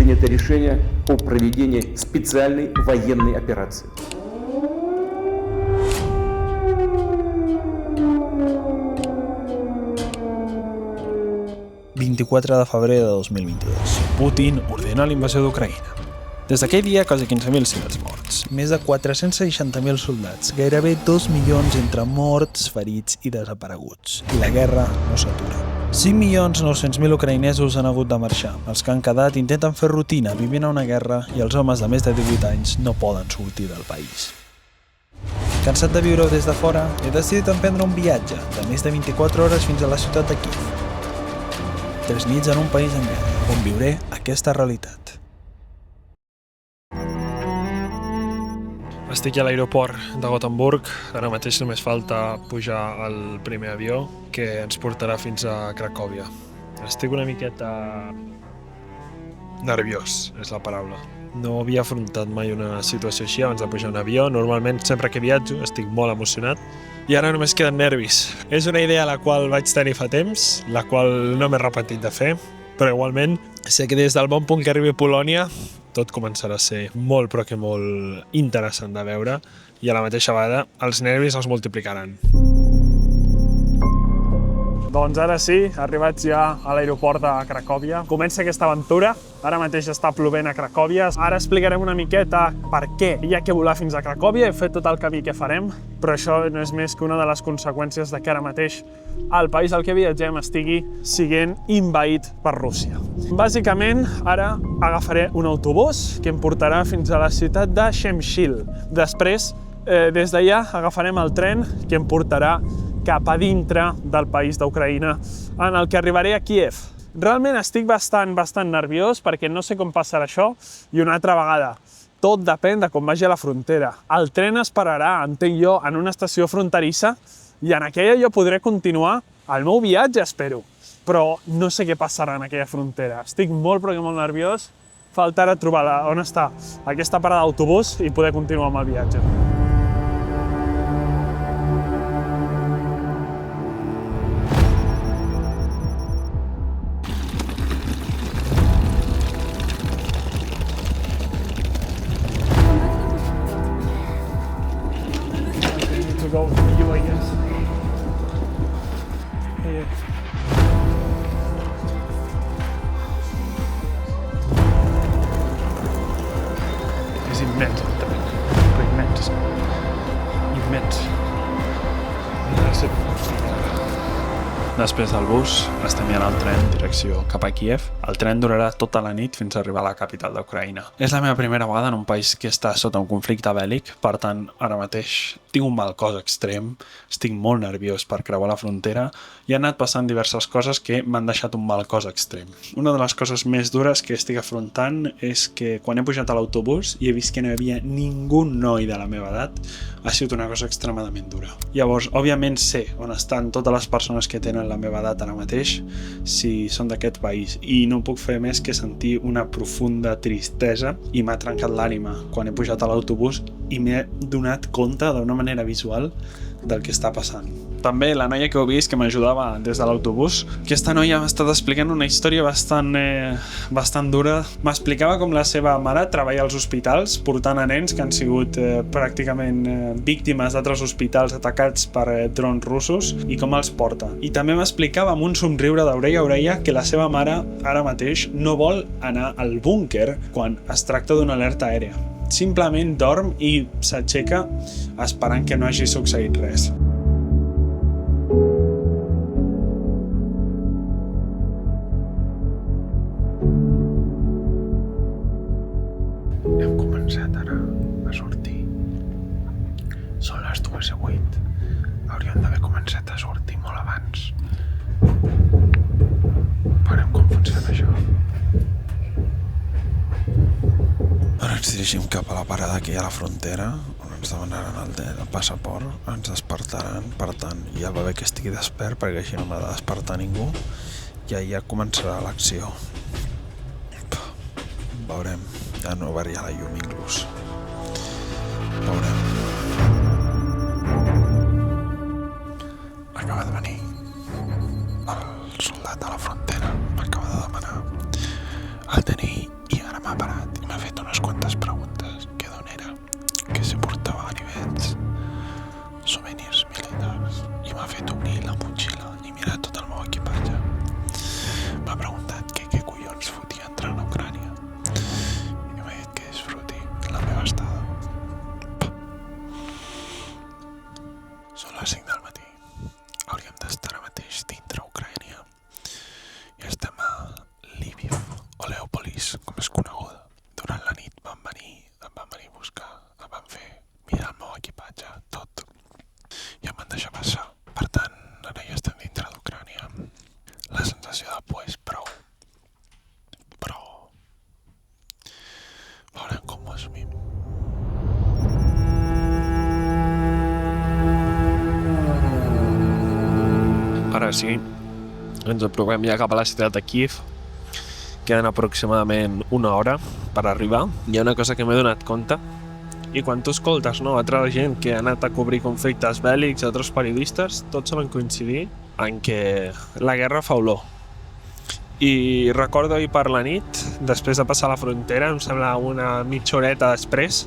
принято решение о проведении специальной военной операции. «24 de febrer de 2022. Putin ordena la invasió d'Ucraïna. Des d'aquell dia, quasi 15.000 civils morts, més de 460.000 soldats, gairebé 2 milions entre morts, ferits i desapareguts. I la guerra no s'atura. 5.900.000 ucraïnesos han hagut de marxar. Els que han quedat intenten fer rutina vivint a una guerra i els homes de més de 18 anys no poden sortir del país. Cansat de viure des de fora, he decidit emprendre un viatge de més de 24 hores fins a la ciutat de Kíev. 3 nits en un país en guerra, on viuré aquesta realitat. Estic a l'aeroport de Gothenburg. Ara mateix només falta pujar al primer avió que ens portarà fins a Cracòvia. Estic una miqueta nerviós, és la paraula. No havia afrontat mai una situació així abans de pujar un avió. Normalment, sempre que viatjo, estic molt emocionat. I ara només queden nervis. És una idea la qual vaig tenir fa temps, la qual no m'he repetit de fer, però igualment sé que des del bon punt que arribi a Polònia tot començarà a ser molt, però que molt interessant de veure i a la mateixa vegada els nervis els multiplicaran. Doncs ara sí, arribats ja a l'aeroport de Cracòvia. Comença aquesta aventura. Ara mateix està plovent a Cracòvia. Ara explicarem una miqueta per què hi ha que volar fins a Cracòvia. He fet tot el camí que farem, però això no és més que una de les conseqüències de que ara mateix el país al que viatgem estigui sent invaït per Rússia. Bàsicament, ara agafaré un autobús que em portarà fins a la ciutat de Shemshil. Després, des d'allà, agafarem el tren que em portarà cap a dintre del país d'Ucraïna, en el que arribaré a Kíev. Realment estic bastant nerviós perquè no sé com passarà això i una altra vegada. Tot depèn de com vagi a la frontera. El tren esperarà, entenc jo, en una estació fronterissa i en aquella jo podré continuar el meu viatge, espero. Però no sé què passarà en aquella frontera. Estic molt, però que molt nerviós. Falta ara trobar on està aquesta parada d'autobús i poder continuar amb el viatge. Go for you, I guess. Yeah. És immens el tren, però immens. Immens. Després del bus, estem ja al tren en direcció cap a Kíev. El tren durarà tota la nit fins a arribar a la capital d'Ucraïna. És la meva primera vegada en un país que està sota un conflicte bèl·lic, per tant, ara mateix tinc un mal cos extrem, estic molt nerviós per creuar la frontera i han anat passant diverses coses que m'han deixat un mal cos extrem. Una de les coses més dures que estic afrontant és que quan he pujat a l'autobús i he vist que no hi havia ningú noi de la meva edat, ha sigut una cosa extremadament dura. Llavors, òbviament sé on estan totes les persones que tenen la meva edat ara mateix, si són d'aquest país, i no puc fer més que sentir una profunda tristesa i m'ha trencat l'ànima quan he pujat a l'autobús i m'he donat compte d'una manera visual del que està passant. També la noia que heu vist que m'ajudava des de l'autobús, aquesta noia m'ha estat explicant una història bastant dura. M'explicava com la seva mare treballa als hospitals portant a nens que han sigut pràcticament víctimes d'altres hospitals atacats per drons russos i com els porta. I també m'explicava amb un somriure d'orella a orella que la seva mare ara mateix no vol anar al búnquer quan es tracta d'una alerta aèria. Simplement dorm i s'aixeca esperant que no hagi succeït res. Hem començat ara a sortir. Són les 2:08. Hauríem d'haver començat a sortir molt abans. Veurem com funciona això. Ara ens dirigim cap a la parada que hi ha a la frontera, on ens demanaran el passaport, ens despertaran, per tant, ja va bé que estigui despert, perquè així no m'ha de despertar ningú, i ja començarà l'acció. Veurem, ja no varia la llum inclús. Veurem. Acaba de venir el soldat de la frontera, m'acaba de demanar el DNI i ara sí, ens apropem ja cap a la ciutat de Kiev. Queden aproximadament una hora per arribar. Hi ha una cosa que m'he donat compte, i quan tu escoltes, no, altra gent que ha anat a cobrir conflictes bèl·lics, altres periodistes, tots solen coincidir en que la guerra fa olor. I recordo ahir per la nit, després de passar la frontera, em sembla una mitja horeta després,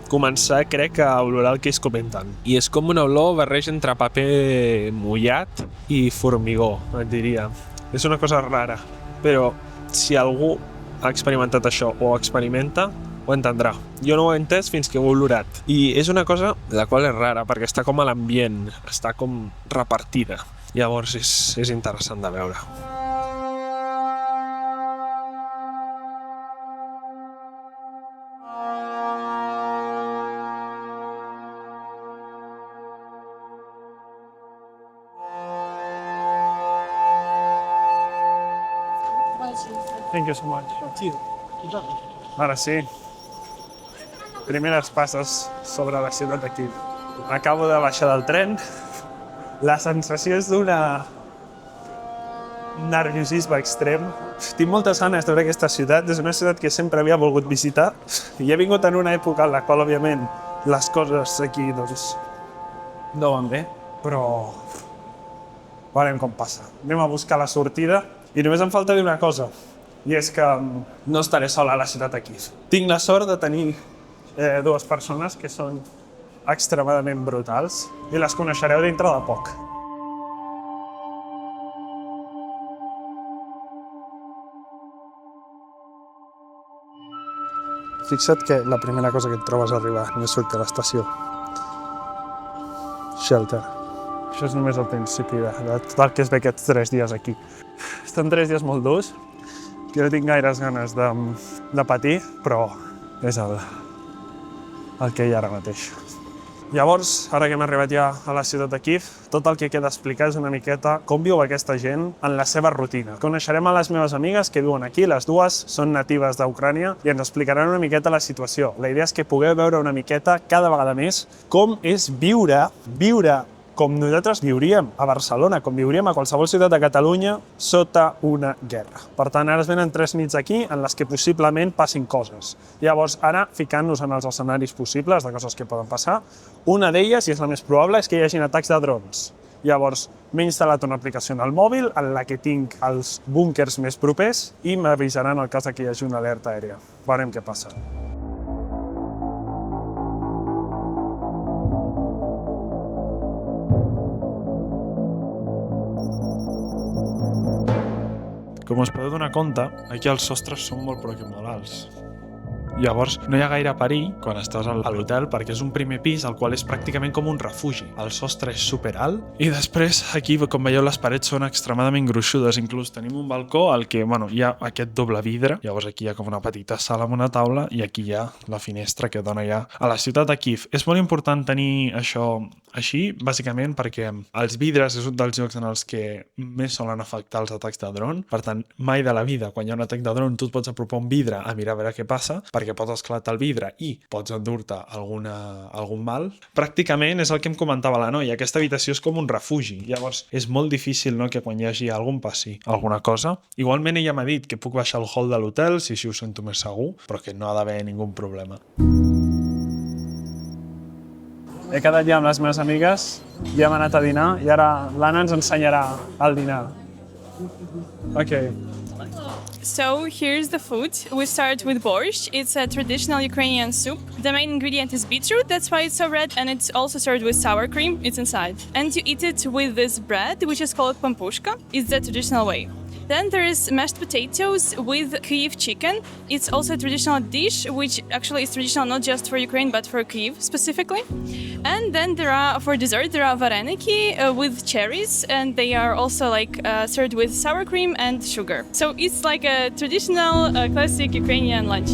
començar, crec, a olorar el que ells comenten. I és com una olor barreja entre paper mullat i formigó, et diria. És una cosa rara, però si algú ha experimentat això o experimenta, ho entendrà. Jo no ho he entès fins que ho he olorat. I és una cosa la qual és rara, perquè està com a l'ambient, està com repartida. Llavors és interessant de veure. Thank you so much. Ara sí. Primeres passes sobre la ciutat de Kiev. Acabo de baixar del tren. La sensació és d'una nerviosisme extrem. Tinc moltes ganes de veure aquesta ciutat. És una ciutat que sempre havia volgut visitar. I he vingut en una època en la qual, òbviament, les coses aquí, doncs, no van bé, però veurem com passa. Anem a buscar la sortida i només em falta dir una cosa, i és que no estaré sol a la ciutat de Kiev. Tinc la sort de tenir dues persones que són extremadament brutals i les coneixereu dintre de poc. Fixa't que la primera cosa que et trobes a arribar no surt a l'estació. Shelter. Això és només el principi de tot el que es ve aquests 3 dies aquí. Estan 3 dies molt durs. Jo no tinc gaires ganes de patir, però és el que hi ha ara mateix. Llavors, ara que hem arribat ja a la ciutat de Kiev, tot el que queda explicar és una miqueta com viu aquesta gent en la seva rutina. Coneixerem a les meves amigues que viuen aquí, les dues són natives d'Ucrània i ens explicaran una miqueta la situació. La idea és que pugueu veure una miqueta cada vegada més com és viure com nosaltres viuríem a Barcelona, com viuríem a qualsevol ciutat de Catalunya sota una guerra. Per tant, ara es venen 3 nits aquí en les que possiblement passin coses. Llavors, ara, ficant-nos en els escenaris possibles de coses que poden passar, una d'elles, i és la més probable, és que hi hagin atacs de drons. Llavors, m'he instal·lat una aplicació en el mòbil en la que tinc els búnkers més propers i m'avisaran el cas que hi hagi una alerta aèria. Veurem què passa. Com us podeu donar compte, aquí els sostres són molt però que molt alts. Llavors, no hi ha gaire perill quan estàs a l'hotel perquè és un primer pis el qual és pràcticament com un refugi. El sostre és superalt i després aquí, com veieu, les parets són extremadament gruixudes. Inclús tenim un balcó al que hi ha aquest doble vidre. Llavors aquí hi ha com una petita sala amb una taula i aquí hi ha la finestra que dona ja a la ciutat de Kiev. És molt important tenir això així, bàsicament perquè els vidres és un dels llocs en els que més solen afectar els atacs de dron. Per tant, mai de la vida, quan hi ha un atac de dron, tu et pots apropar un vidre a mirar a veure què passa, perquè pots esclatar el vidre i pots endur-te algun mal. Pràcticament és el que em comentava la noia, aquesta habitació és com un refugi. Llavors és molt difícil, no?, que quan hi hagi algun passi alguna cosa. Igualment ella m'ha dit que puc baixar al hall de l'hotel si així ho sento més segur, però que no ha d'haver ningú problema. He quedat ja amb les meves amigues, ja hem anat a dinar i ara l'Anna ens ensenyarà el dinar. Okay. So here's the food. We start with borscht. It's a traditional Ukrainian soup. The main ingredient is beetroot, that's why it's so red, and it's also served with sour cream. It's inside. And you eat it with this bread, which is called pampushka. It's the traditional way. Then there is mashed potatoes with Kyiv chicken. It's also a traditional dish, which actually is traditional not just for Ukraine, but for Kyiv specifically. And then for dessert, there are vareniki with cherries, and they are also served with sour cream and sugar. So it's like a traditional, classic Ukrainian lunch.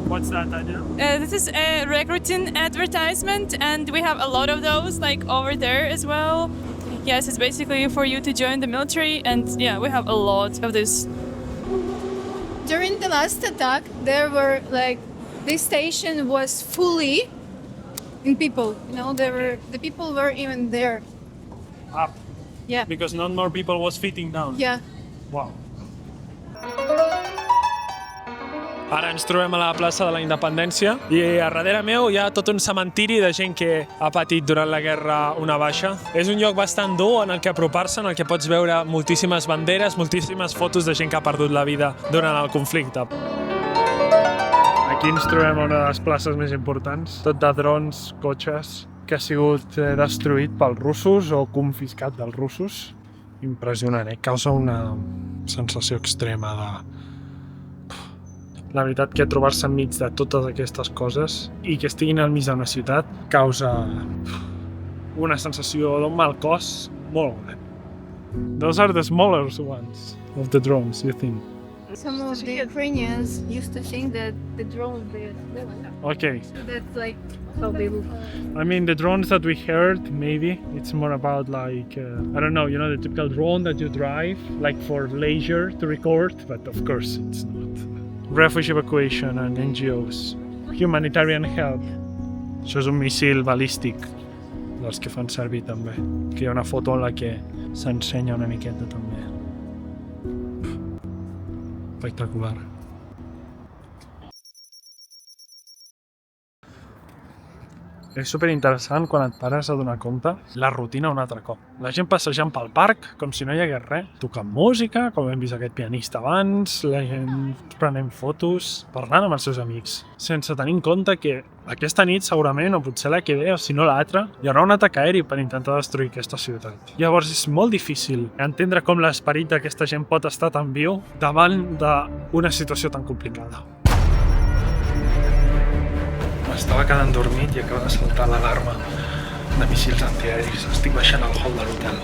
What's that, Tanya? This is a recruiting advertisement, and we have a lot of those, over there as well. Yes, it's basically for you to join the military, and yeah, we have a lot of this. during the last attack, there were like this station was fully in people. You know, the people were even there. Up. Yeah. Because not more people was fitting down. Yeah. Wow. Ara ens trobem a la plaça de la Independència i a darrere meu hi ha tot un cementiri de gent que ha patit durant la guerra una baixa. És un lloc bastant dur en el que apropar-se, en el que pots veure moltíssimes banderes, moltíssimes fotos de gent que ha perdut la vida durant el conflicte. Aquí ens trobem a una de les places més importants, tot de drons, cotxes, que ha sigut destruït pels russos o confiscat dels russos. Impressionant, Causa una sensació extrema de... La veritat que trobar-se enmig de totes aquestes coses i que estiguin al mig d'una ciutat causa una sensació d'un mal cos molt gran. Those are the smaller ones of the drones, you think? Some of the Ukrainians used to think that the drones they Okay. that's like how they look. I mean, the drones that we heard, maybe, it's more about like, I don't know, the typical drone that you drive, like for leisure to record, but of course it's not. Refugee evacuation and NGOs. Humanitarian help. Això és un míssil balístic dels que fan servir també. Que hi ha una foto en la que s'ensenya una miqueta també. Espectacular. És superinteressant quan et pares a donar compte la rutina un altre cop. La gent passejant pel parc com si no hi hagués res, tocant música, com hem vist aquest pianista abans, la gent prenent fotos, parlant amb els seus amics, sense tenir en compte que aquesta nit segurament, o potser la que ve, o si no l'altra, hi haurà un atac aeri per intentar destruir aquesta ciutat. Llavors és molt difícil entendre com l'esperit d'aquesta gent pot estar tan viu davant d'una situació tan complicada. Estava quedant dormit i acaba de saltar l'alarma de míssils antiaeris. Estic baixant al hall de l'hotel.